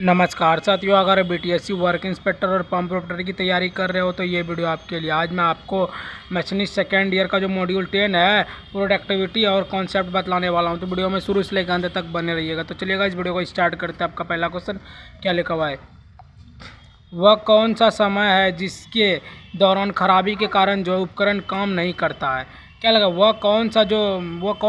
नमस्कार साथियों, अगर बीटीएससी वर्क इंस्पेक्टर और पंप ऑपरेटर की तैयारी कर रहे हो तो ये वीडियो आपके लिए। आज मैं आपको मैशनिस्ट सेकेंड ईयर का जो मॉड्यूल 10 है प्रोडक्टिविटी और कॉन्सेप्ट बतलाने वाला हूँ। तो वीडियो में शुरू से लेकर अंत तक बने रहिएगा। तो चलिएगा इस वीडियो को स्टार्ट करते हैं। आपका पहला क्वेश्चन क्या लिखा हुआ है? वह कौन सा समय है जिसके दौरान खराबी के कारण जो उपकरण काम नहीं करता है? क्या लगा? वह कौन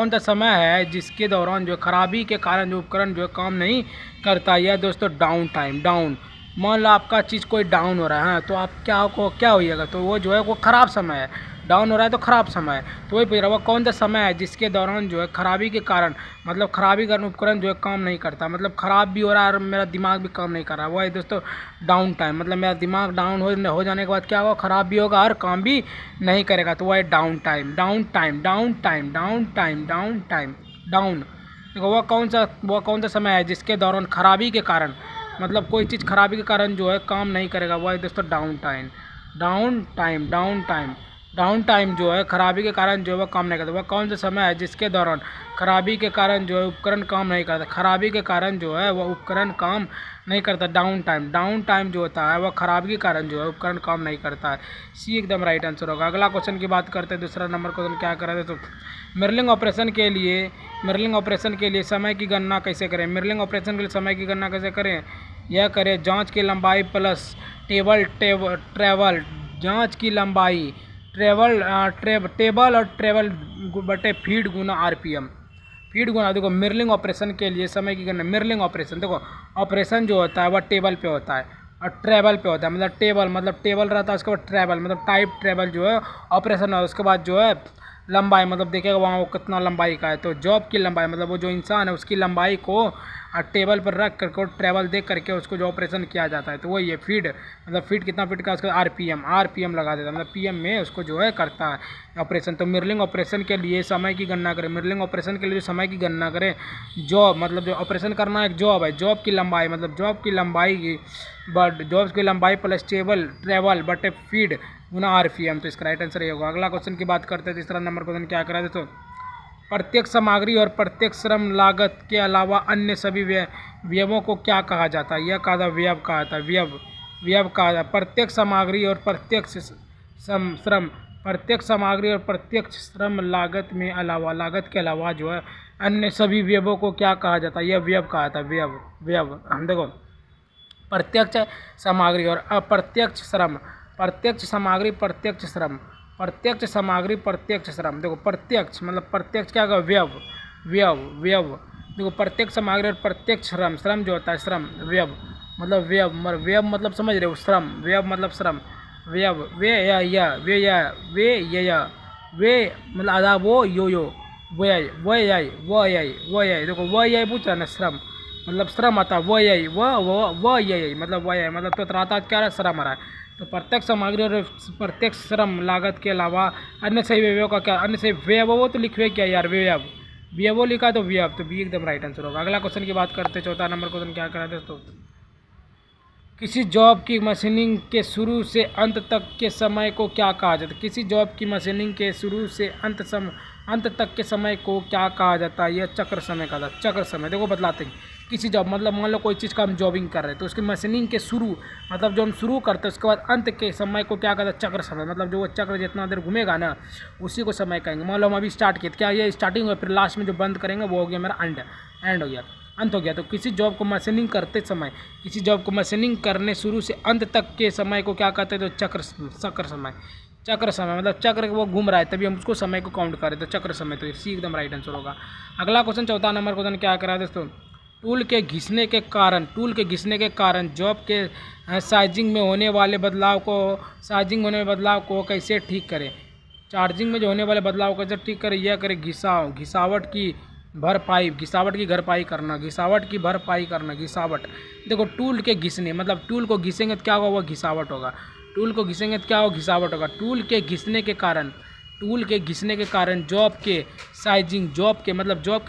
सा समय है जिसके दौरान जो खराबी के कारण जो उपकरण जो काम नहीं करता है? यह दोस्तों डाउन टाइम। डाउन मान लो आपका चीज़ कोई डाउन हो रहा है तो आप क्या होइएगा? तो वो जो है वो ख़राब समय है। डाउन हो रहा है तो ख़राब समय है। तो वही पूछ रहा, वह कौन सा समय है जिसके दौरान जो है खराबी के कारण मतलब खराबी का उपकरण जो है काम नहीं करता, मतलब ख़राब भी हो रहा है और मेरा दिमाग भी काम नहीं कर रहा। वही दोस्तों डाउन टाइम, मतलब मेरा दिमाग डाउन हो जाने के बाद क्या होगा? ख़राब भी होगा और काम भी नहीं करेगा। तो वह down time. Down time, down time, down time, down time, down. देखो वह कौन सा समय है जिसके दौरान खराबी के कारण मतलब कोई चीज़ खराबी के कारण जो है काम नहीं करेगा। वह दोस्तों down time. Down time, down time, down time जो है खराबी के कारण जो है वह काम नहीं करता। वह कौन सा समय है जिसके दौरान खराबी के कारण जो है उपकरण काम नहीं करता? खराबी के कारण जो है वह उपकरण काम नहीं करता। Down time. डाउन टाइम जो होता है वह खराबी के कारण जो है उपकरण काम नहीं करता है। सी एकदम राइट आंसर होगा। अगला क्वेश्चन की बात करते हैं। दूसरा नंबर क्वेश्चन क्या कर रहे थे? तो मिररिंग ऑपरेशन के लिए समय की गणना कैसे करें? मिररिंग ऑपरेशन के लिए समय की गणना कैसे करें? यह करें जांच की लंबाई प्लस ट्रेवल जांच की लंबाई टेबल और ट्रेवल बटे फीड गुना आरपीएम। फीड गुना देखो मिररिंग ऑपरेशन के लिए समय की गणना। मिररिंग ऑपरेशन देखो ऑपरेशन जो होता है वह टेबल पे होता है और ट्रेवल पे होता है। मतलब टेबल रहता है, उसके बाद ट्रेवल मतलब टाइप ट्रेवल जो है ऑपरेशन है। उसके बाद जो है लंबाई मतलब देखेगा वहाँ वो कितना लंबाई का है। तो जॉब की लंबाई मतलब वो जो इंसान है उसकी लंबाई को टेबल पर रख करके ट्रेवल देख करके उसको जो ऑपरेशन किया जाता है। तो वही है फीड, मतलब फीड कितना फीट का, उसका आरपीएम लगा देता है, मतलब पीएम में उसको जो है करता है ऑपरेशन। तो मिररिंग ऑपरेशन के लिए समय की गणना करें। मिररिंग ऑपरेशन के लिए जो समय की गणना करें, जॉब मतलब जो ऑपरेशन करना एक जॉब है, जॉब की लंबाई मतलब जॉब की लंबाई प्लस ट्रेवल बटे फीड गुना आरपीएम। तो इसका राइट आंसर ये होगा। अगला क्वेश्चन की बात करते हैं। तीसरा नंबर क्वेश्चन क्या करा दोस्तों? प्रत्यक्ष सामग्री और प्रत्यक्ष श्रम लागत के अलावा अन्य सभी व्ययों को क्या कहा जाता है? यह कहा था व्यय कहा था। व्यय कहा जाता है। प्रत्यक्ष सामग्री और प्रत्यक्ष श्रम लागत के अलावा जो है अन्य सभी व्ययों को क्या कहा जाता है? यह व्यय कहा था। व्यय हम देखो प्रत्यक्ष सामग्री और अप्रत्यक्ष श्रम। प्रत्यक्ष सामग्री प्रत्यक्ष श्रम। प्रत्यक्ष सामग्री प्रत्यक्ष श्रम। देखो प्रत्यक्ष मतलब प्रत्यक्ष क्या होगा? व्यय। देखो प्रत्यक्ष सामग्री और प्रत्यक्ष श्रम जो होता है श्रम व्यय मतलब समझ रहे हो? श्रम व्यय मतलब श्रम वे मतलब आधा वो व्यय। देखो व्यय पूछ रहा है ना, श्रम मतलब श्रम आता है व्यय मतलब तो आता क्या रहा? श्रम आ रहा है। तो प्रत्यक्ष सामग्री और प्रत्यक्ष श्रम लागत के अलावा अन्य सही व्ययों का क्या? अन्य सही व्यय वो तो लिखवे क्या यार? व्यय लिखा तो व्यय, तो बी एकदम राइट आंसर होगा। अगला क्वेश्चन की बात करते हैं। चौथा नंबर क्वेश्चन क्या करा दोस्तों? किसी जॉब की मशीनिंग के शुरू से अंत तक के समय को क्या कहा जाता है? किसी जॉब की मशीनिंग के शुरू से अंत तक के समय को क्या कहा जाता है? यह चक्र समय का था। चक्र समय देखो बतलाते हैं। किसी जॉब मतलब मान लो कोई चीज़ का हम जॉबिंग कर रहे हैं तो उसकी मशीनिंग के शुरू मतलब जो हम शुरू करते हैं उसके बाद अंत के समय को क्या कहते हैं? चक्र समय। मतलब जो वो चक्र जितना देर घूमेगा ना उसी को समय कहेंगे। मान लो हम अभी स्टार्ट किए, क्या ये स्टार्टिंग हुआ, फिर लास्ट में जो बंद करेंगे वो हो गया मेरा एंड हो गया, अंत हो गया। तो किसी जॉब को मशीनिंग करते समय, किसी जॉब को मशीनिंग करने शुरू से अंत तक के समय को क्या कहते हैं? तो चक्र समय। चक्र समय मतलब चक्र वो घूम रहा है तभी हम उसको समय को काउंट करें तो चक्र समय। तो सी एकदम राइट आंसर होगा। अगला क्वेश्चन चौथा नंबर क्वेश्चन क्या करा है दोस्तों? टूल के घिसने के कारण जॉब के साइजिंग में होने वाले बदलाव को कैसे ठीक करें? चार्जिंग में जो होने वाले बदलाव को कैसे ठीक करें? यह करें घिसावट की भरपाई करना। देखो टूल के घिसने मतलब टूल को घिसेंगे तो क्या होगा? वह घिसावट होगा। टूल के घिसने के कारण जॉब के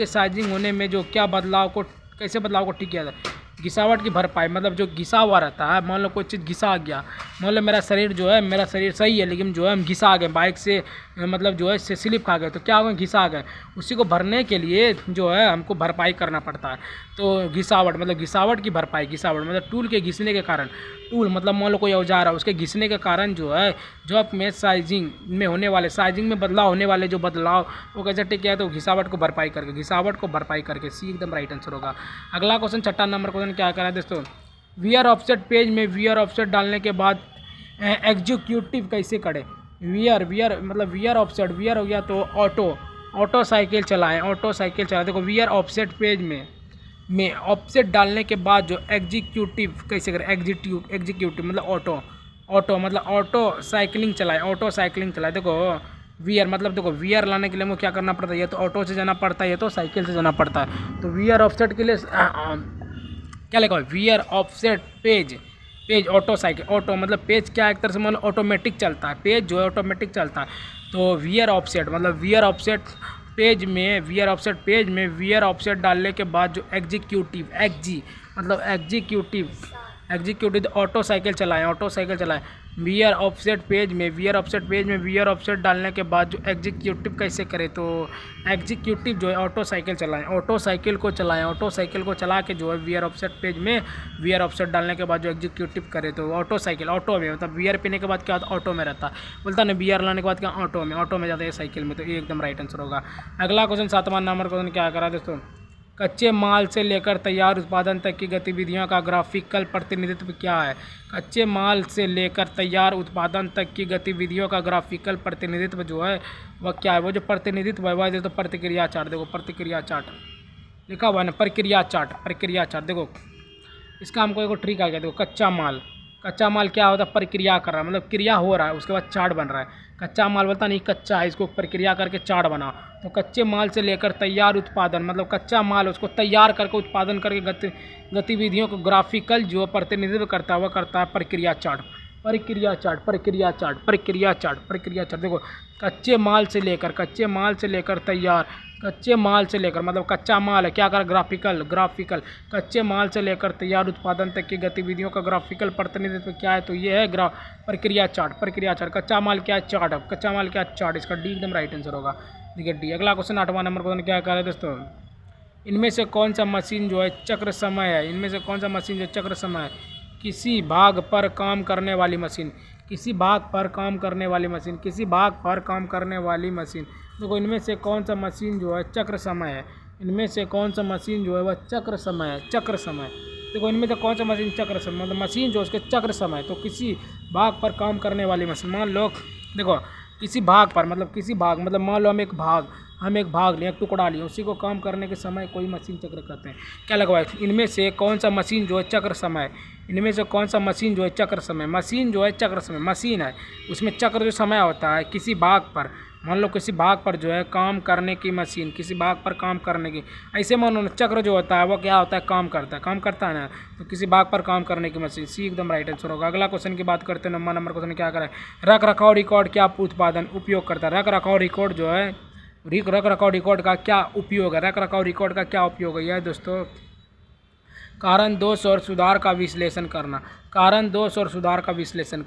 साइजिंग होने में जो क्या बदलाव को कैसे बदलाव को ठीक किया जाए? घिसावट की भरपाई मतलब जो घिसा हुआ रहता है, मान लो कोई चीज़ घिसा गया, मान लो मेरा शरीर सही है लेकिन जो है हम घिसा गए बाइक से, मतलब जो है स्लिप खा गए तो क्या हो गए? घिसा गए। उसी को भरने के लिए जो है हमको भरपाई करना पड़ता है। तो घिसावट की भरपाई, घिसावट मतलब टूल के घिसने के कारण, टूल मतलब मान लो कोई औजार है उसके घिसने के कारण जो है जॉब में साइजिंग में बदलाव होने वाले जो बदलाव वो कैसे ठीक किया है, तो घिसावट को भरपाई करके सी एकदम राइट आंसर होगा। अगला क्वेश्चन 6 नंबर क्वेश्चन क्या करा है दोस्तों, वियर ऑफसेट पेज में वियर ऑफसेट डालने के बाद एग्जीक्यूटिव कैसे करें। वियर मतलब वियर हो गया तो ऑटो साइकिल चलाएं, देखो वियर ऑफसेट पेज में ऑफसेट डालने के बाद जो एग्जीक्यूटिव कैसे करें, एग्जीक्यूटिव मतलब ऑटो साइकिलिंग चलाए। देखो वियर लाने के लिए मुझे क्या करना पड़ता है, ये तो ऑटो से जाना पड़ता है, ये तो साइकिल से जाना पड़ता है। तो वियर ऑफसेट के लिए क्या लिखा है, वियर ऑफसेट पेज ऑटो मतलब पेज क्या एक तरह से मतलब ऑटोमेटिक चलता है, पेज जो है ऑटोमेटिक चलता है। तो वियर ऑफसेट मतलब वियर ऑफसेट पेज में वियर ऑफसेट डालने के बाद जो एग्जीक्यूटिव ऑटो साइकिल चलाएं। वियर ऑफसेट पेज में वियर ऑफसेट डालने के बाद जो एग्जीक्यूटिव कैसे करें, तो एग्जीक्यूटिव जो है ऑटो साइकिल को चला के जो है वियर ऑफसेट पेज में वियर ऑफसेट डालने के बाद जो एग्जीक्यूटिव करे तो ऑटो में मतलब वियर पीने के बाद क्या होता है, ऑटो में रहता है, बोलता ना वियर लाने के बाद क्या ऑटो में जाता है साइकिल में, तो ये एकदम राइट आंसर होगा। अगला क्वेश्चन 7वां नंबर क्वेश्चन क्या करा दोस्तों, कच्चे माल से लेकर तैयार उत्पादन तक की गतिविधियों का ग्राफिकल प्रतिनिधित्व क्या है। कच्चे माल से लेकर तैयार उत्पादन तक की गतिविधियों का ग्राफिकल प्रतिनिधित्व जो है वह क्या है, वो जो प्रतिनिधित्व है वह तो प्रतिक्रिया चार्ट, देखो प्रतिक्रिया चार्ट लिखा हुआ है ना, प्रक्रिया चार्ट। देखो इसका हमको एक ट्रिक आ गया, देखो कच्चा माल क्या होता है, प्रक्रिया कर रहा है मतलब क्रिया हो रहा है उसके बाद चार्ट बन रहा है। कच्चा माल बोलता नहीं कच्चा है, इसको प्रक्रिया करके चार्ट बना। तो कच्चे माल से लेकर तैयार उत्पादन मतलब कच्चा माल उसको तैयार करके उत्पादन करके गतिविधियों को ग्राफिकल जो प्रतिनिधित्व करता है वह करता है प्रक्रिया चार्ट। देखो कच्चे माल से लेकर तैयार, मतलब कच्चा माल है क्या कर ग्राफिकल कच्चे माल से लेकर तैयार उत्पादन तक की गतिविधियों का ग्राफिकल प्रतिनिधित्व क्या है, तो ये है प्रक्रिया चार्ट। कच्चा माल क्या है, चार्ट, इसका डी एकदम राइट आंसर होगा। देखिए डी। अगला क्वेश्चन 8वां नंबर क्वेश्चन क्या कर रहे हैं दोस्तों, इनमें से कौन सा मशीन जो है चक्र समय है। किसी भाग पर काम करने वाली मशीन, देखो इनमें से कौन सा मशीन जो है चक्र समय है, देखो इनमें से कौन सा मशीन चक्र समय मतलब मशीन जो उसके चक्र समय, तो किसी भाग पर काम करने वाली मशीन। मान लो देखो किसी भाग मतलब मान लो हम एक भाग लें, एक टुकड़ा लें, उसी को काम करने के समय कोई मशीन चक्र कहते हैं। क्या लगवाए, इनमें से कौन सा मशीन जो है चक्र समय, मशीन जो है चक्र समय, मशीन है उसमें चक्र जो समय होता है किसी भाग पर, मान लो किसी भाग पर जो है काम करने की मशीन, किसी भाग पर काम करने की, ऐसे मानो चक्र जो होता है वो क्या होता है, काम करता है ना, तो किसी भाग पर काम करने की मशीन, सी एकदम राइट आंसर होगा। अगला क्वेश्चन की बात करते हैं, नंबर क्वेश्चन क्या करें, रख रखाव रिकॉर्ड क्या उत्पादन उपयोग करता है। रख रखाव रिकॉर्ड का क्या उपयोग है, यह दोस्तों कारण दोष और सुधार का विश्लेषण करना, कारण दोष है और सुधार का विश्लेषण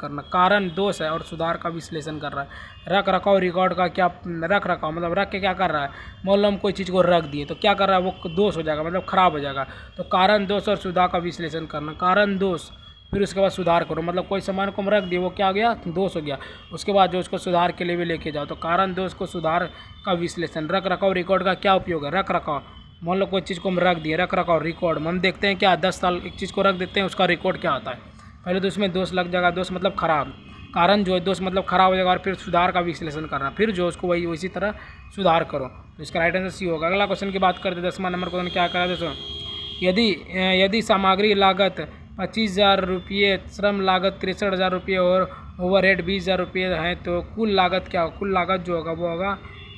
कर रहा है। रख रखाव रिकॉर्ड का क्या, रख रखाव मतलब रख के क्या कर रहा है, मान लो हम कोई चीज़ को रख दिए तो क्या कर रहा है, वो दोष हो जाएगा मतलब खराब हो जाएगा। तो कारण दोष और सुधार का विश्लेषण करना, कारण दोष फिर उसके बाद सुधार करो, मतलब कोई सामान को हम रख दिए वो क्या हो गया, दोष हो गया, उसके बाद जो उसको सुधार के लिए भी लेके जाओ। तो कारण दोष को सुधार का विश्लेषण। रख रखाव रिकॉर्ड का क्या उपयोग है, रख रखाव मान लो कोई चीज़ को हम रख दिए, रख रखाव रिकॉर्ड हम देखते हैं क्या 10 साल एक चीज़ को रख देते हैं उसका रिकॉर्ड क्या होता है, पहले तो उसमें दोष लग जाएगा, दोष मतलब खराब, कारण जो है दोष मतलब खराब हो जाएगा, और फिर सुधार का विश्लेषण करना, फिर जो उसको वही उसी तरह सुधार करो, तो इसका राइट आंसर सी होगा। अगला क्वेश्चन की बात करते हैं, 10वां नंबर क्वेश्चन क्या करा दोस्तों, यदि सामग्री लागत 25,000 रुपये, श्रम लागत 63,000 रुपये और ओवरहेड 20,000 रुपये है, तो कुल लागत क्या होगा, कुल लागत जो होगा वो होगा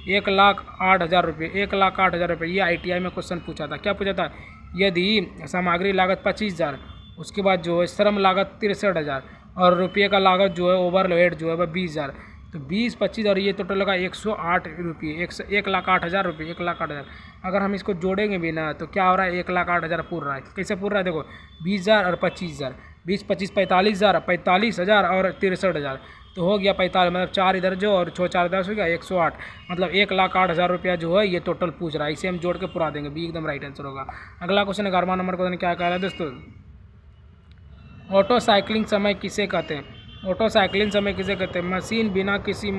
1,08,000 रुपये, 1,08,000 रुपये। ये ITI में क्वेश्चन पूछा था, क्या पूछा था, यदि सामग्री लागत 25,000, उसके बाद जो है श्रम लागत 63,000 और रुपये का लागत जो है ओवरहेड जो है वह 20,000, तो 20, 25 और ये टोटल लगा 108 रुपये, 1,08,000 रुपये, 1,08,000। अगर हम इसको जोड़ेंगे भी ना तो क्या हो रहा है, 1,08,000 पूर रहा है, कैसे पूर रहा है, देखो 20,000 और 25,000, 20, 25 45,000, 45,000 और 63,000, तो हो गया 45, मतलब 4 इधर जो और 6 4 10 हो गया 108, मतलब 1,08,000 रुपया जो है ये टोटल पूछ रहा है। इसे हम जोड़ के पुरा देंगे, बी एकदम राइट आंसर होगा। अगला क्वेश्चन 11वां नंबर क्वेश्चन क्या कह रहा है दोस्तों, ऑटो साइकिलिंग समय किसे कहते हैं? ऑटो साइकिलिंग समय किसे कहते हैं? मशीन बिना किसी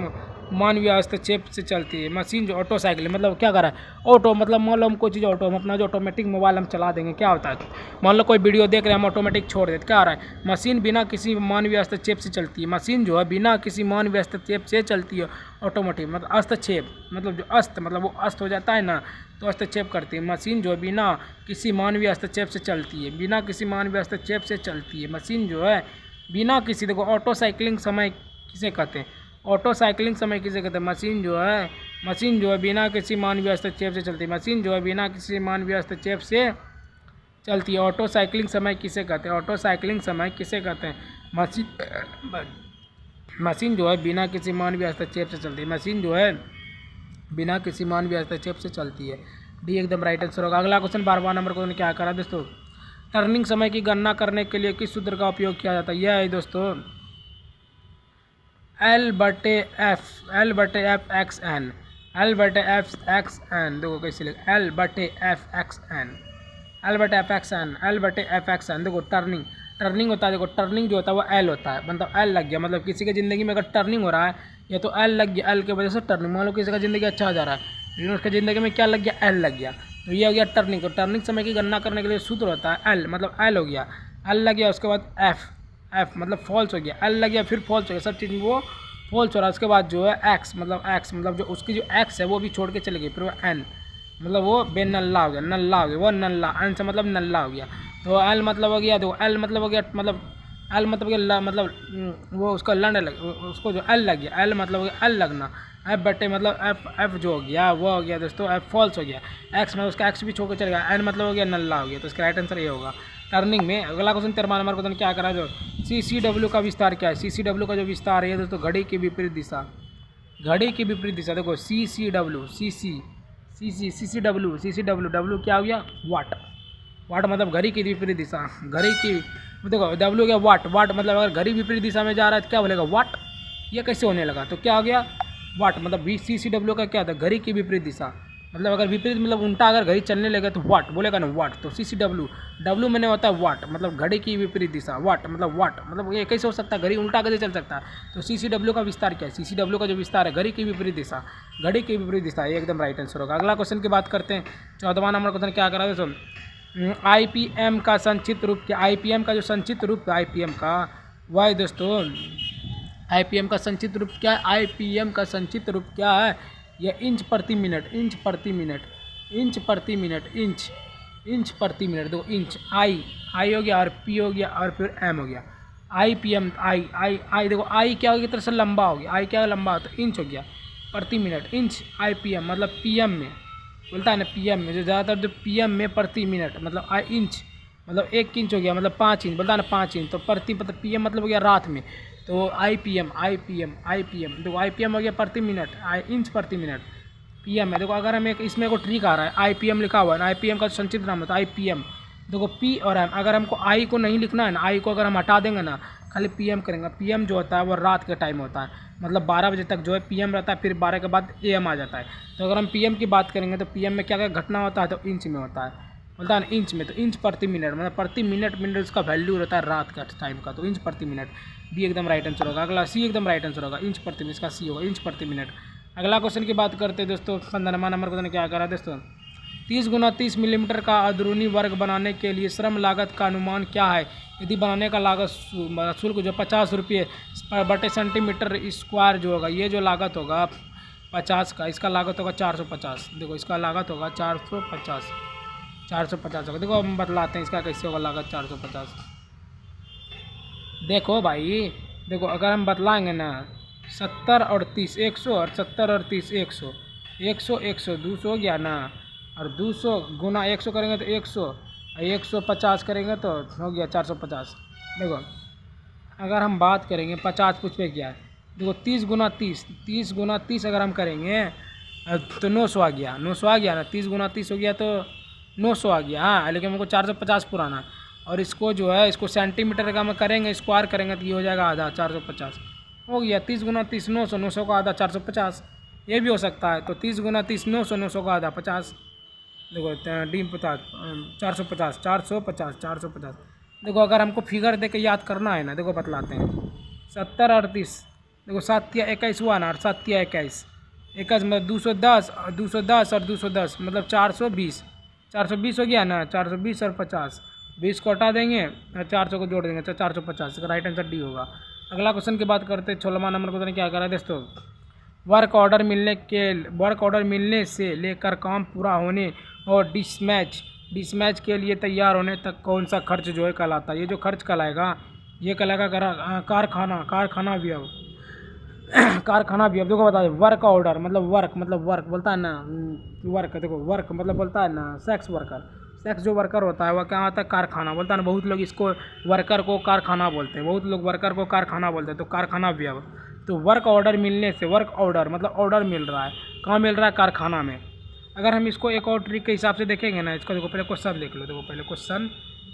मानवीय हस्तक्षेप से चलती है। मशीन जो ऑटो साइकिल मतलब क्या कर रहा है, ऑटो मतलब मान लो हम कोई चीज़ ऑटो, हम अपना जो ऑटोमेटिक मोबाइल हम चला देंगे, क्या होता है, मान लो कोई वीडियो देख रहे हैं हम ऑटोमेटिक छोड़ देते, क्या आ रहा है, मशीन बिना किसी मानवीय हस्तक्षेप से चलती है। मशीन जो है बिना किसी मानवीय हस्तक्षेप से चलती है, ऑटोमेटिक मतलब हस्तक्षेप मतलब जो मतलब वो अस्त हो जाता है ना, तो हस्तक्षेप करती है। मशीन जो है बिना किसी मानवीय हस्तक्षेप से चलती है, बिना किसी मानवीय हस्तक्षेप से चलती है। मशीन जो है बिना किसी, देखो ऑटो साइकिलिंग समय किसे कहते हैं? ऑटो साइकिलिंग समय किसे कहते हैं? मशीन जो है बिना किसी मानवीय हस्तक्षेप से चलती है। मशीन जो है बिना किसी मानवीय हस्तक्षेप से चलती है। ऑटो साइकिलिंग समय किसे कहते हैं? ऑटो साइकिलिंग समय किसे कहते हैं? मशीन जो है बिना किसी मानवीय हस्तक्षेप से चलती है। मशीन जो है बिना किसी मानवीय हस्तक्षेप से चलती है। डी एकदम राइट आंसर होगा। अगला क्वेश्चन 12वां नंबर क्वेश्चन क्या करा दोस्तों, टर्निंग समय की गणना करने के लिए किस सूत्र का उपयोग किया जाता है? यह है दोस्तों L/F एक्स एन, L/F(x(n), देखो कैसे लिख L/F(x(n), L/F(x(n), देखो टर्निंग होता है, देखो टर्निंग जो होता है वो L होता है, मतलब L लग गया, मतलब किसी की ज़िंदगी में अगर टर्निंग हो रहा है या तो L लग गया, L की वजह से टर्निंग। मान लो किसी का ज़िंदगी अच्छा जा रहा है लेकिन उसकी ज़िंदगी में क्या लग गया, L लग गया, तो ये हो गया टर्निंग। तो टर्निंग समय की गणना करने के लिए सूत्र होता है L, मतलब L हो गया, L लग गया, उसके बाद F मतलब फॉल्स हो गया, L लग गया फिर फॉल्स हो गया, सब चीज़ वो फॉल्स हो रहा है। उसके बाद जो है X मतलब जो उसकी जो X है वो भी छोड़ के चले गई, फिर वो N मतलब वो बेनल्ला हो गया, नल्ला हो गया, वो नल्ला, N से मतलब नल्ला हो गया। तो L मतलब हो गया, देखो L मतलब हो गया, मतलब L मतलब हो गया मतलब वो उसका लंड लग, उसको जो L लग गया, L मतलब हो गया L लगना, F/, मतलब F जो हो गया वो हो गया दोस्तों F फॉल्स हो गया, X मतलब उसका X भी छोड़ के चले गया, N मतलब हो गया नल्ला हो गया। तो इसका राइट आंसर ये होगा टर्निंग में। अगला क्वेश्चन 13वां नंबर क्वेश्चन क्या करा, जो CCW का विस्तार क्या है? CCW का जो विस्तार है दोस्तों घड़ी की विपरीत दिशा, घड़ी की विपरीत दिशा, देखो CCW W क्या हो गया, वाट मतलब घड़ी की विपरीत दिशा, घड़ी की, देखो W हो गया वाट मतलब अगर घड़ी विपरीत दिशा में जा रहा है तो क्या बोलेगा, वाट। ये कैसे होने लगा, तो क्या हो गया वाट, मतलब CCW का क्या था, घड़ी की विपरीत दिशा, मतलब अगर विपरीत मतलब उल्टा अगर घड़ी चलने लगे तो वाट बोलेगा ना, वाट। तो CCW W मैंने होता है वाट, मतलब घड़ी की विपरीत दिशा, वाट मतलब ये कैसे हो सकता है, घड़ी उल्टा कैसे चल सकता है? तो CCW का विस्तार क्या है? CCW का जो विस्तार है घड़ी की विपरीत दिशा, घड़ी की विपरीत दिशा, ये एकदम राइट आंसर होगा। अगला क्वेश्चन की बात करते हैं, 14वां नंबर क्वेश्चन क्या करा दोस्तों, IPM का संक्षिप्त रूप क्या? IPM का जो संक्षिप्त रूप है IPM का वह है दोस्तों, IPM का संक्षिप्त रूप क्या है? IPM का संक्षिप्त रूप क्या है? यह इंच प्रति मिनट, इंच प्रति मिनट, देखो इंच, आई हो गया और P हो गया और फिर M हो गया, IPM आई देखो आई क्या हो गया, तरह से लंबा हो गया, आई क्या लंबा हो, तो इंच हो गया प्रति मिनट, इंच IPM मतलब PM में बोलता है ना, PM में जो ज़्यादातर जो PM में प्रति मिनट मतलब इंच मतलब 1 इंच हो गया, मतलब 5 इंच बोलता है ना, 5 इंच, तो प्रति मतलब PM मतलब हो गया रात में, तो IPM देखो IPM हो गया प्रति मिनट, इंच प्रति मिनट, PM है। देखो अगर हम एक इसमें को ट्रिक आ रहा है, IPM लिखा हुआ है ना, IPM का संक्षिप्त नाम होता है IPM, देखो P और M, अगर हमको I को नहीं लिखना है ना, I को अगर हम हटा देंगे ना, खाली PM करेंगे, PM जो होता है वो रात के टाइम होता है, मतलब 12 बजे तक जो है PM रहता है, फिर 12 के बाद AM आ जाता है। तो अगर हम PM की बात करेंगे तो PM में क्या क्या घटना होता है, तो इंच में होता है, बोलता है ना इंच में, तो इंच प्रति मिनट मतलब प्रति मिनट उसका वैल्यू रहता है रात का टाइम का, तो इंच प्रति मिनट, बी एकदम राइट आंसर होगा। अगला C एकदम राइट आंसर होगा, इंच प्रति मिनट, इसका C होगा इंच प्रति मिनट। अगला क्वेश्चन की बात करते हैं दोस्तों, 15वां नंबर क्वेश्चन क्या करा दोस्तों, 30 × 30 मिलीमीटर का अंदरूनी वर्ग बनाने के लिए श्रम लागत का अनुमान क्या है? यदि बनाने का लागत शुल्क जो 50 रुपये बटे सेंटीमीटर स्क्वायर जो होगा, ये जो लागत होगा 50 का, इसका लागत होगा 450, देखो इसका लागत होगा 450 होगा। देखो हम बतलाते हैं इसका कैसे होगा लागत 450। देखो भाई देखो अगर हम बतलाएंगे ना, 70 और 30 100 और 70 और 30 100 200 हो गया ना, और 200 गुना 100 करेंगे तो 100 और 150 करेंगे तो हो गया 450। देखो अगर हम बात करेंगे 50 कुछ पे क्या है, देखो 30 गुना 30 अगर हम करेंगे तो 900 आ गया, 900 आ गया ना, 30 गुना 30 हो गया तो 900 आ गया। हाँ लेकिन हमको 450 पुराना, और इसको जो है इसको सेंटीमीटर का हम करेंगे स्क्वायर करेंगे तो ये हो जाएगा आधा 450। हो गया 30 गुना 30 900, 900 का आधा 450, ये भी हो सकता है। तो 30 गुना 30 900, 900 का आधा 50, देखो डी 50 450 450 450। देखो अगर हमको फिगर दे के याद करना है ना, देखो बतलाते हैं 70 38, देखो 7 या 21 हुआ ना, और 7 या 21, 21 मतलब 210 और 210 और 210 मतलब 420, 420 हो गया ना, 420 और 50, 20 को हटा देंगे और 400 को जोड़ देंगे तो 450, राइट आंसर डी होगा। अगला क्वेश्चन की बात करते हैं। 16वां नंबर क्वेश्चन क्या करा है दोस्तों, वर्क ऑर्डर मिलने से लेकर काम पूरा होने और डिसमैच के लिए तैयार होने तक कौन सा खर्च जो है कहलाता है। ये जो खर्च कहलाएगा ये कहलाएगा कारखाना व्यय। कारखाना व्यय देखो बता दे, वर्क ऑर्डर मतलब वर्क बोलता है ना, वर्क देखो वर्क मतलब बोलता है ना सेक्स वर्कर, सेक्स जो वर्कर होता है वह क्या होता है कारखाना बोलता है ना। बहुत लोग इसको वर्कर को कारखाना बोलते हैं, बहुत लोग वर्कर को कारखाना बोलते हैं, तो कारखाना व्यय। तो वर्क ऑर्डर मिलने से, वर्क ऑर्डर मतलब ऑर्डर मिल रहा है, कहाँ मिल रहा है, कारखाना में। अगर हम इसको एक और ट्रिक के हिसाब से देखेंगे ना, इसको देखो पहले क्वेश्चन देख लो, देखो पहले क्वेश्चन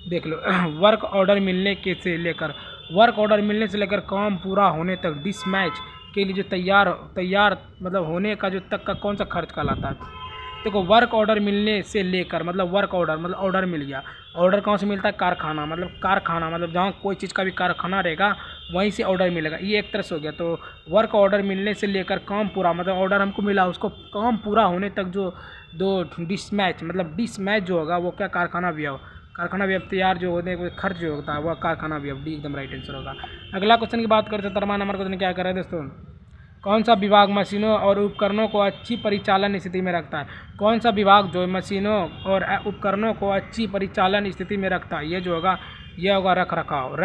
देख लो वर्क ऑर्डर मिलने के से लेकर, वर्क ऑर्डर मिलने से लेकर काम पूरा होने तक डिसमैच के लिए जो तैयार मतलब होने का जो तक का कौन सा खर्च कहलाता है। देखो वर्क ऑर्डर मिलने से लेकर मतलब वर्क ऑर्डर मतलब ऑर्डर मिल गया, ऑर्डर कहाँ से मिलता है, कारखाना मतलब जहाँ कोई चीज़ का भी कारखाना रहेगा वहीं से ऑर्डर मिलेगा, ये एक तरह से हो गया। तो वर्क ऑर्डर मिलने से लेकर काम पूरा मतलब ऑर्डर हमको मिला, उसको काम पूरा होने तक जो दो डिसमैच जो होगा वो क्या, कारखाना व्यय तैयार जो होने को खर्च जो होता है वह कारखाना व्यय, डी एकदम राइट आंसर होगा। अगला क्वेश्चन की बात करते हैं। 13वां नंबर क्वेश्चन क्या कर रहे हैं दोस्तों, कौन सा विभाग मशीनों और उपकरणों को अच्छी परिचालन स्थिति में रखता है। कौन सा विभाग जो मशीनों और उपकरणों को अच्छी परिचालन स्थिति में रखता है, ये जो होगा ये होगा रख रखाव।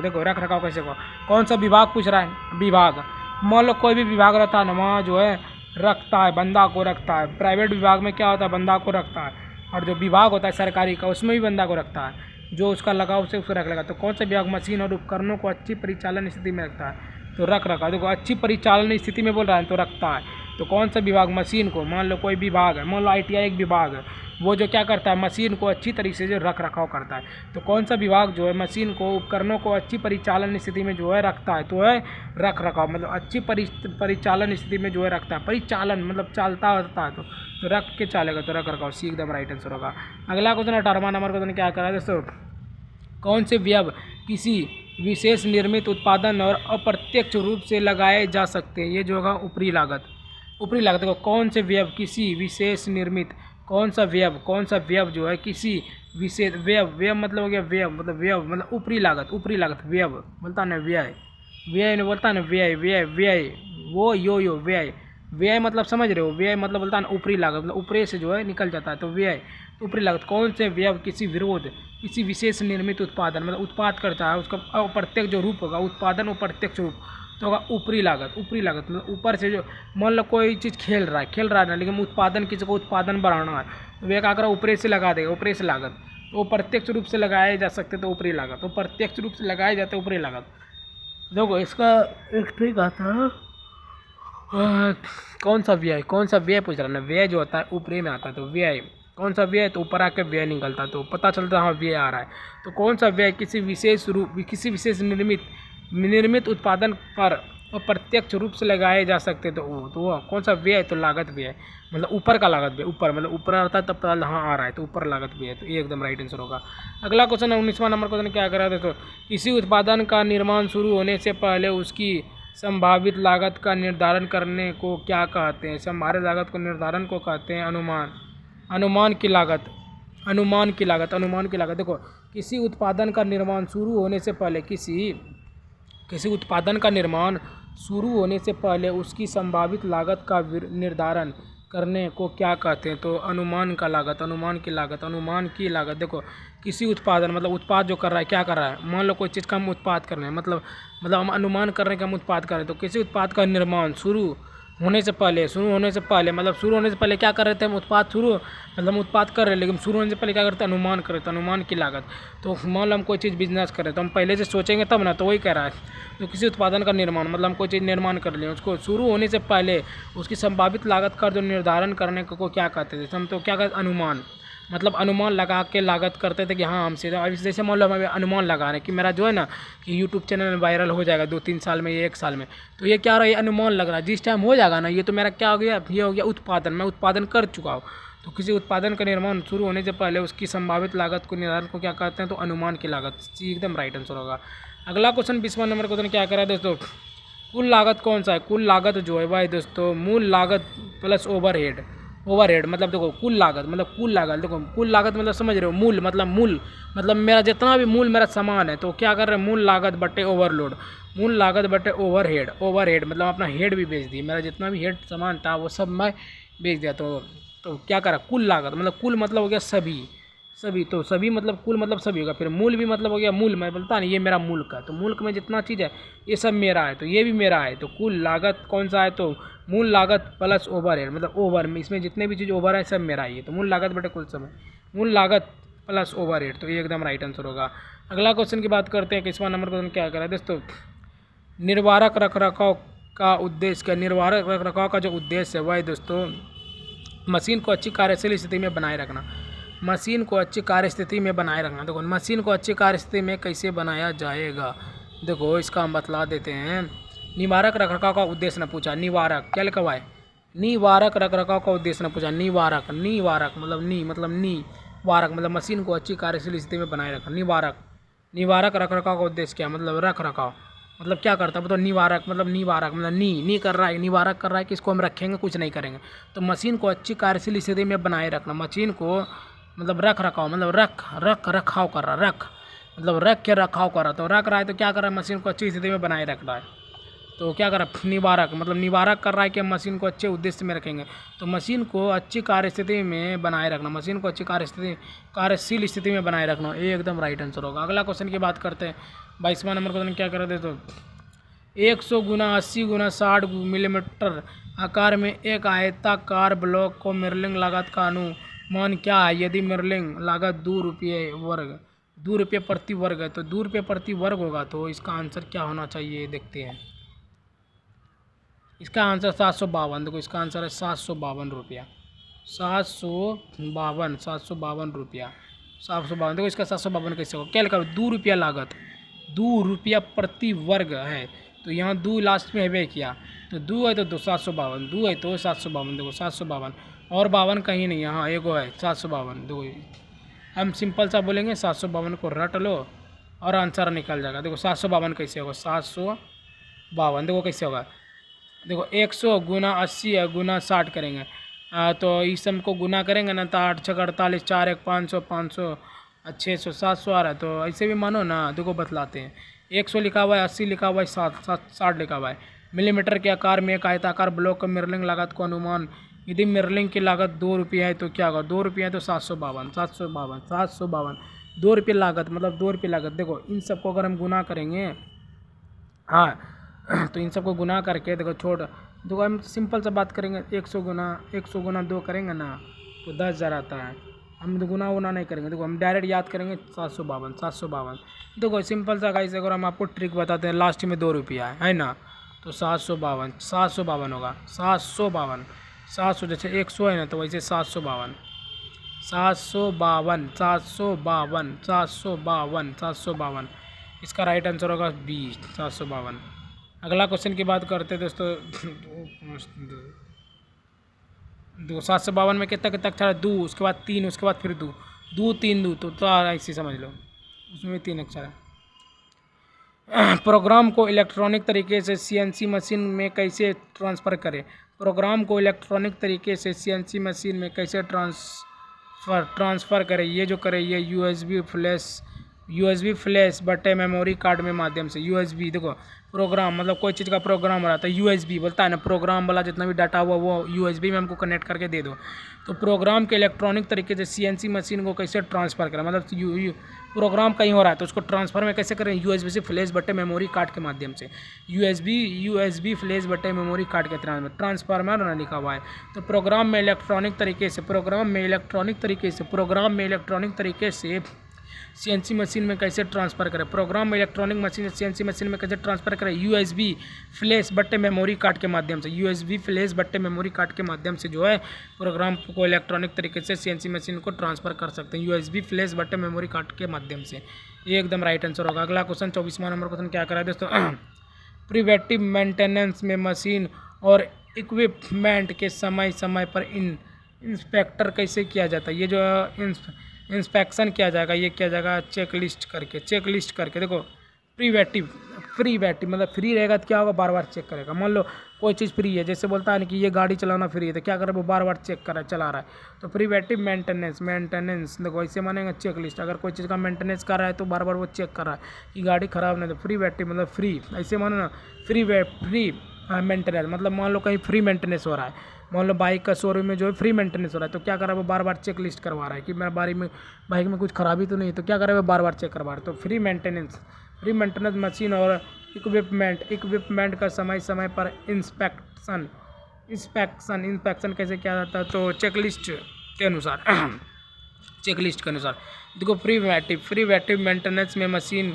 देखो रख रखाव कैसे होगा, कौन सा विभाग पूछ रहा है, विभाग। मान लो कोई भी विभाग रहता है ना, वहाँ जो है रखता है, बंदा को रखता है। प्राइवेट विभाग में क्या होता है, बंदा को रखता है, और जो विभाग होता है सरकारी का उसमें भी बंदा को रखता है, जो उसका लगा उसे उसको रख लेगा। तो कौन सा विभाग मशीन और उपकरणों को अच्छी परिचालन स्थिति में रखता है, तो रख रखा। देखो अच्छी परिचालन स्थिति में बोल रहा है तो रखता है। तो कौन सा विभाग मशीन को, मान लो कोई विभाग है, मान लो ITI एक विभाग है, वो जो क्या करता है, मशीन को अच्छी तरीके से जो रख रखाव करता है। तो कौन सा विभाग जो है मशीन को उपकरणों को अच्छी परिचालन स्थिति में जो है रखता है, तो है रख रखाव। मतलब अच्छी परिचालन स्थिति में जो है रखता है, परिचालन मतलब चालता होता है, तो रख के चालेगा, तो रख रखाव, सी एकदम राइट आंसर होगा। अगला क्वेश्चन 18वां नंबर क्वेश्चन क्या करा है दोस्तों, कौन से व्यय किसी विशेष निर्मित उत्पादन और अप्रत्यक्ष रूप से लगाए जा सकते हैं, ये जो होगा ऊपरी लागत को। कौन से व्यय किसी विशेष निर्मित, कौन सा व्यय जो है किसी विशेष व्यय मतलब हो गया व्यय मतलब ऊपरी लागत व्यय बोलता ना, व्यय नहीं बोलता ना, व्यय वो यो व्यय मतलब समझ रहे हो, व्यय मतलब बोलता है ना ऊपरी लागत, मतलब ऊपरी से जो है निकल जाता है, तो व्यय ऊपरी लागत। कौन से व्यय किसी विशेष निर्मित उत्पादन मतलब उत्पाद करता है, उसका अप्रत्यक्ष जो रूप होगा, उत्पादन अप्रत्यक्ष रूप तो होगा ऊपरी लागत मतलब ऊपर से जो, मान लो कोई चीज़ खेल रहा है ना, लेकिन उत्पादन किसी को उत्पादन बढ़ाना है, तो व्यय क्या करा, ऊपरी से लगा देगा, ऊपरी से लागत। तो प्रत्यक्ष रूप से लगाए जा सकते तो ऊपरी लागत, तो प्रत्यक्ष रूप से लगाए जाते ऊपरी लागत। देखो इसका एक ट्रिक आता है, कौन सा व्यय पूछ रहा है ना, व्यय जो होता है ऊपरी में आता है, तो व्यय कौन सा व्यय, तो ऊपर आके व्यय निकलता, तो पता चलता है हाँ व्यय आ रहा है। तो कौन सा व्यय किसी विशेष निर्मित उत्पादन पर अप्रत्यक्ष रूप से लगाए जा सकते, तो वो कौन सा व्यय, तो लागत व्यय मतलब ऊपर का लागत व्यय, ऊपर मतलब ऊपर आता है तब पता हाँ आ रहा है, तो ऊपर लागत व्यय, तो ये एकदम राइट आंसर होगा। अगला क्वेश्चन 19वां नंबर क्वेश्चन क्या कर रहा था, तो किसी उत्पादन का निर्माण शुरू होने से पहले उसकी संभावित लागत का निर्धारण करने को क्या कहते हैं। संभावित लागत को निर्धारण को कहते हैं अनुमान की लागत। देखो किसी उत्पादन का निर्माण शुरू होने से पहले किसी उत्पादन का निर्माण शुरू होने से पहले उसकी संभावित लागत का निर्धारण करने को क्या कहते हैं, तो अनुमान की लागत। देखो किसी उत्पादन मतलब उत्पाद जो कर रहा है, क्या कर रहा है, मान लो कोई चीज़ का हम उत्पाद कर रहे हैं, मतलब हम अनुमान कर रहे हैं कि हम उत्पाद कर रहे हैं। तो किसी उत्पाद का निर्माण शुरू होने से पहले मतलब शुरू होने से पहले क्या कर रहे थे हम, उत्पाद उत्पाद कर रहे हैं, लेकिन शुरू होने से पहले क्या करते हैं, अनुमान कर रहे थे, अनुमान की लागत। तो मान लो हम कोई चीज़ बिजनेस कर रहे हैं, तो हम पहले से सोचेंगे तब ना, तो वही कह रहा है। तो किसी उत्पादन का निर्माण मतलब हम कोई चीज़ निर्माण कर लें, उसको शुरू होने से पहले उसकी संभावित लागत का जो निर्धारण करने को क्या कहते हैं, हम तो क्या कहते हैं, मतलब अनुमान लगा के लागत करते थे कि हाँ हमसे, तो अब जैसे मान लो हमें अनुमान लगा रहे हैं कि मेरा जो है ना कि यूट्यूब चैनल में वायरल हो जाएगा 2-3 साल में या 1 साल में, तो ये क्या हो रहा है, ये अनुमान लग रहा है। जिस टाइम हो जाएगा ना ये, तो मेरा क्या हो गया, ये हो गया उत्पादन, मैं उत्पादन कर चुका हूँ। तो किसी उत्पादन का निर्माण शुरू होने से पहले उसकी संभावित लागत को निर्धारण को क्या कहते हैं, तो अनुमान की लागत। एकदम राइट आंसर होगा। अगला क्वेश्चन 20वां नंबर क्वेश्चन क्या करा है दोस्तों, कुल लागत कौन सा है। कुल लागत जो है भाई दोस्तों, मूल लागत प्लस ओवरहेड। ओवरहेड मतलब देखो कुल लागत, मतलब कुल लागत, देखो कुल लागत मतलब समझ रहे हो, मूल मतलब मेरा जितना भी मूल मेरा सामान है, तो क्या कर रहे हैं, मूल लागत बटे ओवरलोड, मूल लागत बटे ओवरहेड। ओवरहेड मतलब अपना हेड भी बेच दिए, मेरा जितना भी हेड सामान था वो सब मैं बेच दिया। तो क्या करा, कुल लागत मतलब कुल मतलब हो गया सभी, तो सभी मतलब कुल मतलब सभी होगा। फिर मूल भी मतलब हो गया मूल, मैं बोलता नहीं ये मेरा मूल का, तो मूल में जितना चीज़ है ये सब मेरा है, तो ये भी मेरा है। तो कुल लागत कौन सा है, तो मूल लागत प्लस ओवरहेड, मतलब ओवर में इसमें जितने भी चीज़ ओवर है सब मेरा ही है, तो मूल लागत बटे कुल समय, मूल लागत प्लस ओवरहेड, तो ये एकदम राइट आंसर होगा। अगला क्वेश्चन की बात करते हैं, 21वां नंबर क्वेश्चन क्या करा है दोस्तों, निर्वारक रखरखाव का उद्देश्य क्या। निर्वारक रखरखाव का जो उद्देश्य है वह दोस्तों मशीन को अच्छी कार्यशील स्थिति में बनाए रखना। मशीन को अच्छी कार्य स्थिति में बनाए रखना। देखो मशीन को अच्छी कार्य स्थिति में कैसे बनाया जाएगा, देखो इसका हम बतला देते हैं। निवारक रखरखाव का उद्देश्य न पूछा, निवारक क्या लिखा हुआ है, निवारक रखरखाव का उद्देश्य न पूछा, निवारक नी वारक मतलब मशीन को अच्छी कार्यशील स्थिति में बनाए रखना। निवारक रखरखाव का उद्देश्य क्या, मतलब रख रखाव, मतलब क्या करता है, तो निवारक मतलब नी कर रहा है, निवारक कर रहा है कि इसको हम रखेंगे कुछ नहीं करेंगे। तो मशीन को अच्छी कार्यशील स्थिति में बनाए रखना, मशीन को मतलब रख रखाव मतलब रखाव कर रहा, मतलब रख के रखाव कर रहा, तो रख रहा है तो क्या कर रहा है, मशीन को अच्छी स्थिति में बनाए रख रहा है। तो क्या कर रहा है, निवारक मतलब निवारक कर रहा है कि हम मशीन को अच्छे उद्देश्य में रखेंगे। तो मशीन को अच्छी कार्यस्थिति में बनाए रखना, मशीन को अच्छी कार्यशील स्थिति में बनाए रखना, ये एकदम राइट आंसर होगा। अगला क्वेश्चन की बात करते हैं, 22वां नंबर क्वेश्चन क्या कर रहे थे, तो 100 गुना 80 गुना 60 मिलीमीटर आकार में एक आयताकार ब्लॉक को मिरलिंग लागत का अनुमान क्या है। यदि मिरलिंग लागत ₹2 प्रति वर्ग है, तो ₹2 प्रति वर्ग होगा, तो इसका आंसर क्या होना चाहिए देखते हैं। इसका आंसर 752, देखो इसका आंसर है 752 रुपया, 752 रुपया, 752। देखो इसका 752 कैसे होगा, क्या लिखा है, ₹2 लागत, ₹2 प्रति वर्ग है, तो यहाँ 2 लास्ट में है किया, तो 2 है तो 752, 2 है तो 752, देखो 752 और 52 कहीं नहीं, यहाँ एगो है 752। देखो हम सिंपल सा बोलेंगे 752 को रट लो और आंसर निकल जाएगा। देखो 752 कैसे होगा, 752 देखो कैसे होगा, देखो 100 गुना 80 है गुना 60 करेंगे, तो इस सब को गुना करेंगे ना, तो 8 6 48, 4 1 500, 500 600 700 आ रहा है, तो ऐसे भी मानो ना। देखो बतलाते हैं, 100 लिखा हुआ है, 80 लिखा हुआ है, 60 लिखा हुआ है। मिलीमीटर के आकार में एक आयताकार ब्लॉक का मिरलिंग लागत को अनुमान, यदि मिरलिंग की लागत ₹2 है तो क्या होगा, ₹2 है तो 752 ₹2 लागत मतलब ₹2 लागत। देखो इन सबको अगर हम गुना करेंगे, हाँ तो इन सबको गुना करके देखो देखो हम सिंपल सा बात करेंगे, 100 गुना 2 करेंगे ना तो 10,000 आता है। हम गुना नहीं करेंगे, देखो हम डायरेक्ट याद करेंगे 752। देखो सिंपल सा गाइस, अगर हम आपको ट्रिक बताते हैं, लास्ट में ₹2 है ना, तो 752 होगा, 700 जैसे 100 है ना, तो वैसे 752। इसका राइट आंसर होगा बी, 752। अगला क्वेश्चन की बात करते हैं दोस्तों, 752 में कितना अक्षर है, 2, उसके बाद 3, उसके बाद फिर 2, 2 3 2, तो ऐसे समझ लो उसमें भी 3 अक्षर है। प्रोग्राम को इलेक्ट्रॉनिक तरीके से CNC मशीन में कैसे ट्रांसफ़र करें, प्रोग्राम को इलेक्ट्रॉनिक तरीके से CNC मशीन में कैसे ट्रांसफ़र करें, ये जो करें ये USB फ्लैश बटे मेमोरी कार्ड में माध्यम से। USB देखो प्रोग्राम मतलब कोई चीज़ का प्रोग्राम हो रहा था, USB बोलता है ना, प्रोग्राम वाला जितना भी डाटा हुआ वो USB में हमको कनेक्ट करके दे दो। तो प्रोग्राम के इलेक्ट्रॉनिक तरीके से CNC मशीन को कैसे ट्रांसफ़र करें, मतलब प्रोग्राम कहीं हो रहा है तो उसको ट्रांसफ़र में कैसे करें, USB से फ्लैश बटे मेमोरी कार्ड के माध्यम से। USB फ्लैश बटे मेमोरी कार्ड के ट्रांसफार्मर ना लिखा हुआ है। तो प्रोग्राम में इलेक्ट्रॉनिक तरीके से सीएनसी मशीन में कैसे ट्रांसफ़र करें, प्रोग्राम इलेक्ट्रॉनिक मशीन से सीएनसी मशीन में कैसे ट्रांसफ़र करें, यूएसबी फ्लैश बट्टे मेमोरी कार्ड के माध्यम से, यूएसबी फ्लैश बट्टे मेमोरी कार्ड के माध्यम से जो है प्रोग्राम को इलेक्ट्रॉनिक तरीके से सीएनसी मशीन को ट्रांसफ़र कर सकते हैं, यूएसबी फ्लैश बट्टे मेमोरी कार्ड के माध्यम से। ये एकदम राइट आंसर होगा। अगला क्वेश्चन 24वां नंबर क्वेश्चन क्या करा है दोस्तों, प्रिवेंटिव मेंटेनेंस में मशीन और इक्विपमेंट के समय समय पर इंस्पेक्टर कैसे किया जाता है। ये जो इंस्पेक्शन किया जाएगा, ये किया जाएगा चेकलिस्ट करके। देखो प्रिवेंटिव मतलब फ्री रहेगा तो क्या होगा, बार बार चेक करेगा। मान लो कोई चीज़ फ्री है, जैसे बोलता है ना कि ये गाड़ी चलाना फ्री है, तो क्या करे वो बार बार चेक कर चला रहा है, तो प्रिवेंटिव मेंटेनेंस देखो ऐसे मानेंगे चेकलिस्ट। अगर कोई चीज़ का मेंटेनेंस कर रहा है तो बार बार वो चेक कर रहा है कि गाड़ी ख़राब नहीं, तो प्रिवेंटिव मतलब फ्री, ऐसे मानो ना फ्री मेंटेनेंस मतलब मान लो कहीं फ्री मेंटेनेंस हो रहा है, मान लो बाइक का शोरूम में जो है फ्री मेंटेनेंस हो रहा है, तो क्या कर रहा है वो बार बार चेक लिस्ट करवा रहा है कि मेरा बाइक में कुछ खराबी तो नहीं, तो क्या कर रहा है वो बार बार चेक करवा रहा है। तो फ्री मेंटेनेंस मशीन और इक्विपमेंट का समय समय पर इंस्पेक्शन कैसे किया जाता है, तो चेकलिस्ट के अनुसार देखो प्रिवेंटिव मेंटेनेंस में मशीन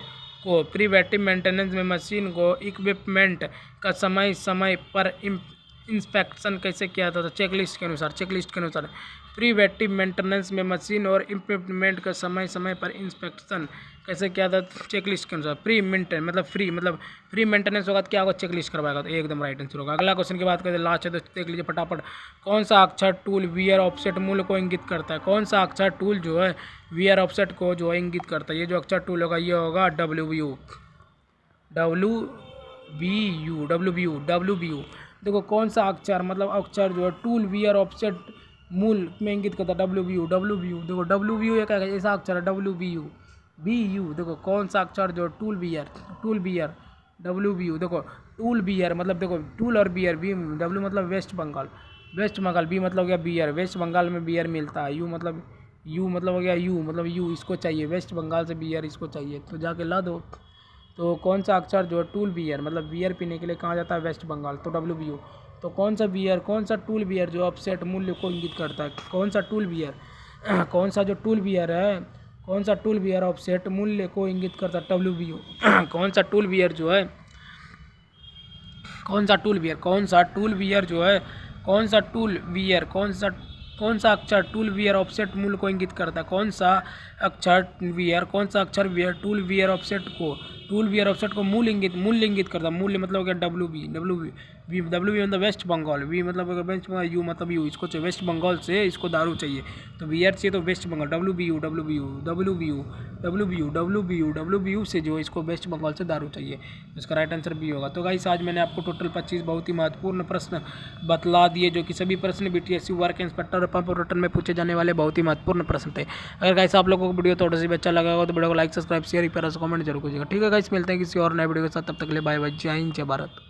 को इक्विपमेंट का समय समय पर इंस्पेक्शन कैसे किया जाता है, चेकलिस्ट के अनुसार प्रिवेंटिव मेंटेनेंस में मशीन और इक्विपमेंट का समय समय पर इंस्पेक्शन कैसे किया जाता है, चेकलिस्ट के अनुसार। फ्री मेंटेनेंस होगा तो क्या होगा, चेकलिस्ट करवाएगा, तो एकदम राइट आंसर होगा। अगला क्वेश्चन की बात करें, लास्ट है दोस्तों, देख लीजिए फटाफट। कौन सा अक्षर टूल वीआर ऑफसेट मूल्य को इंगित करता है, कौन सा अक्षर टूल जो है वीआर ऑफसेट को जो है इंगित करता है। ये जो अक्षर टूल होगा ये होगा WBU। देखो कौन सा अक्षर मतलब अक्षर जो है टूल वीआर ऑफसेट मूल में इंगित करता है, WBU। देखो WBU एक ऐसा अक्षर है, BU देखो कौन सा अक्षर जो टूल बियर WBU। देखो टूल बियर मतलब देखो टूल और बियर, W मतलब वेस्ट बंगाल, B मतलब हो गया बियर, वेस्ट बंगाल में बियर मिलता है। यू मतलब हो गया यू इसको चाहिए, वेस्ट बंगाल से बियर इसको चाहिए, तो जाके ला दो। तो कौन सा अक्षर जो है टूल बियर मतलब बियर पीने के लिए कहाँ जाता है, वेस्ट बंगाल, तो WBU। तो कौन सा टूल बियर जो ऑफसेट मूल्य को इंगित करता है, कौन सा टूल बियर कौन सा टूल बियर ऑफसेट मूल्य को इंगित करता है, WBU। कौन सा टूल बियर जो है कौन सा अक्षर टूल वियर ऑफसेट मूल्य को इंगित करता है, कौन सा अक्षर वियर टूल वियर ऑफसेट को मूल्य इंगित करता है। मूल्य मतलब हो गया WB मतलब वेस्ट बंगाल, V मतलब वेस्ट बंगाल, U मतलब यू इसको चाहिए वेस्ट बंगाल से इसको दारू चाहिए, तो बियर चाहिए तो वेस्ट बंगाल, WBU से जो इसको वेस्ट बंगाल से दारू चाहिए, इसका राइट आंसर बी होगा। तो गाइस आज मैंने आपको टोटल 25 बहुत ही महत्वपूर्ण प्रश्न बतला दिए, जो कि सभी प्रश्न BTSC वर्क इंस्पेक्टर और पंप ऑपरेटर में पूछे जाने वाले बहुत ही महत्वपूर्ण प्रश्न थे। अगर गाइस आप लोगों को वीडियो थोड़ा सा भी अच्छा लगा हो तो वीडियो को लाइक सब्सक्राइब शेयर प्यारा सा कमेंट जरूर कीजिएगा। ठीक है गाइस, मिलते हैं किसी और नए वीडियो के साथ, तब तक के लिए बाय बाय, जय हिंद जय भारत।